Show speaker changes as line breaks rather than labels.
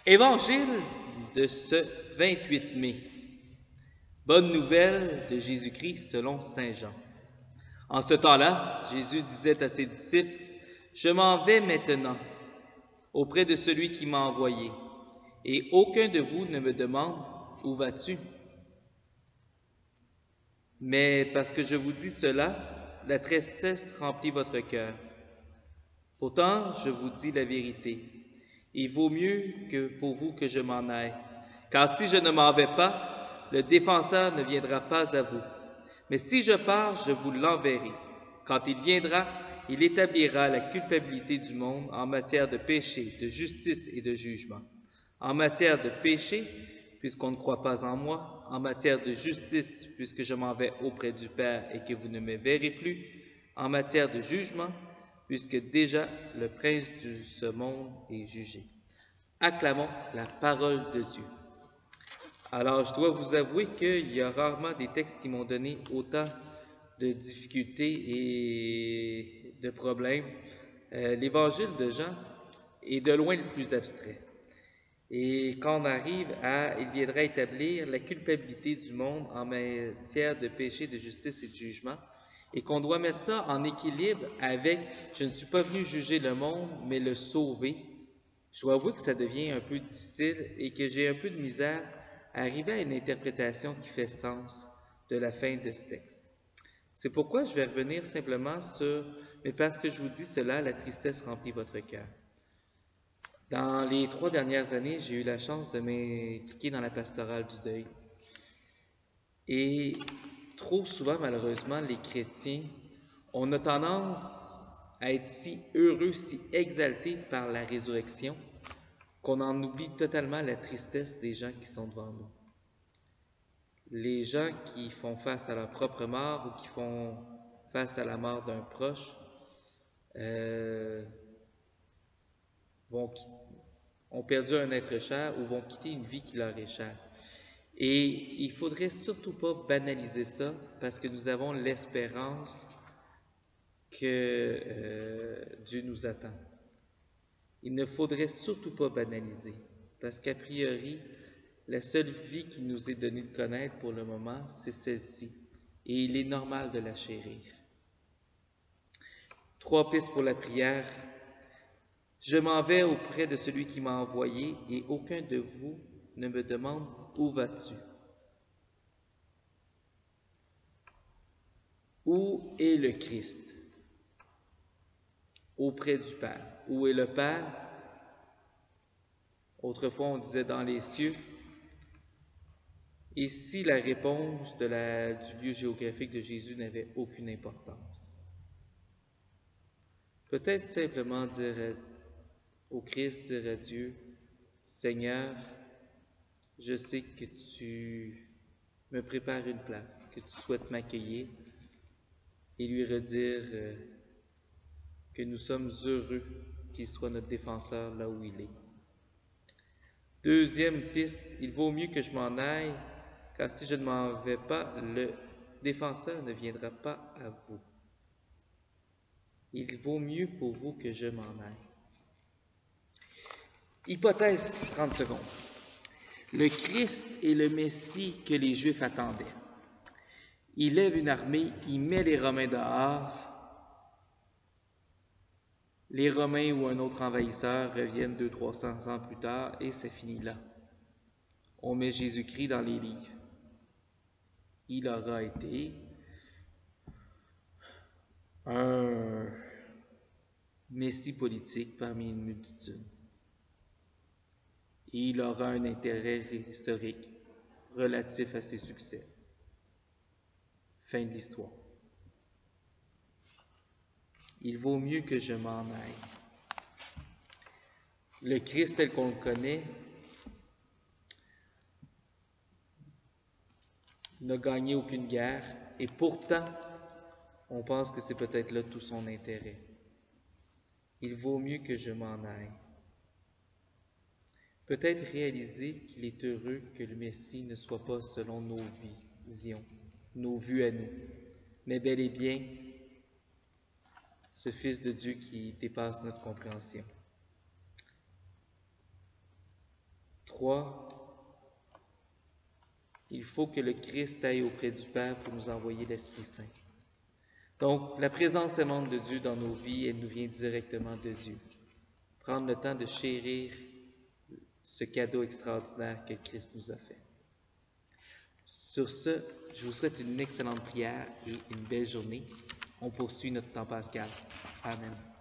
Évangile de ce 28 mai. Bonne nouvelle de Jésus-Christ selon Saint Jean. En ce temps-là, Jésus disait à ses disciples, « Je m'en vais maintenant auprès de celui qui m'a envoyé, et aucun de vous ne me demande, où vas-tu? Mais parce que je vous dis cela, la tristesse remplit votre cœur. Pourtant, je vous dis la vérité. Il vaut mieux que pour vous que je m'en aille. Car si je ne m'en vais pas, le défenseur ne viendra pas à vous. Mais si je pars, je vous l'enverrai. Quand il viendra, il établira la culpabilité du monde en matière de péché, de justice et de jugement. En matière de péché, puisqu'on ne croit pas en moi, en matière de justice, puisque je m'en vais auprès du Père et que vous ne me verrez plus, en matière de jugement, puisque déjà le prince de ce monde est jugé. Acclamons la parole de Dieu. Alors, je dois vous avouer qu'il y a rarement des textes qui m'ont donné autant de difficultés et de problèmes. L'Évangile de Jean est de loin le plus abstrait. Et quand on arrive à « il viendra établir la culpabilité du monde en matière de péché, de justice et de jugement », et qu'on doit mettre ça en équilibre avec « je ne suis pas venu juger le monde, mais le sauver », je dois avouer que ça devient un peu difficile et que j'ai un peu de misère à arriver à une interprétation qui fait sens de la fin de ce texte. C'est pourquoi je vais revenir simplement sur « mais parce que je vous dis cela, la tristesse remplit votre cœur ». Dans les 3 dernières années, j'ai eu la chance de m'impliquer dans la pastorale du deuil. Et trop souvent, malheureusement, les chrétiens, on a tendance à être si heureux, si exaltés par la résurrection, qu'on en oublie totalement la tristesse des gens qui sont devant nous. Les gens qui font face à leur propre mort ou qui font face à la mort d'un proche ont perdu un être cher ou vont quitter une vie qui leur est chère. Et il ne faudrait surtout pas banaliser ça parce que nous avons l'espérance que Dieu nous attend. Il ne faudrait surtout pas banaliser parce qu'a priori, la seule vie qui nous est donnée de connaître pour le moment, c'est celle-ci. Et il est normal de la chérir. 3 pistes pour la prière. Je m'en vais auprès de celui qui m'a envoyé et aucun de vous ne me demande où vas-tu. Où est le Christ? Auprès du Père. Où est le Père? Autrefois, on disait dans les cieux. Et si la réponse du lieu géographique de Jésus n'avait aucune importance? Peut-être simplement dire au Christ, dire à Dieu, Seigneur, je sais que tu me prépares une place, que tu souhaites m'accueillir, et lui redire que nous sommes heureux qu'il soit notre défenseur là où il est. Deuxième piste, il vaut mieux que je m'en aille, car si je ne m'en vais pas, le défenseur ne viendra pas à vous. Il vaut mieux pour vous que je m'en aille. Hypothèse 30 secondes. Le Christ est le Messie que les Juifs attendaient. Il lève une armée, il met les Romains dehors. Les Romains ou un autre envahisseur reviennent 200-300 ans plus tard et ça finit là. On met Jésus-Christ dans les livres. Il aura été un Messie politique parmi une multitude. Et il aura un intérêt historique relatif à ses succès. Fin de l'histoire. Il vaut mieux que je m'en aille. Le Christ tel qu'on le connaît n'a gagné aucune guerre et pourtant, on pense que c'est peut-être là tout son intérêt. Il vaut mieux que je m'en aille. Peut-être réaliser qu'il est heureux que le Messie ne soit pas selon nos visions, nos vues à nous, mais bel et bien ce Fils de Dieu qui dépasse notre compréhension. croit, il faut que le Christ aille auprès du Père pour nous envoyer l'Esprit Saint. Donc, la présence aimante de Dieu dans nos vies, elle nous vient directement de Dieu. Prendre le temps de chérir ce cadeau extraordinaire que Christ nous a fait. Sur ce, je vous souhaite une excellente prière et une belle journée. On poursuit notre temps pascal. Amen.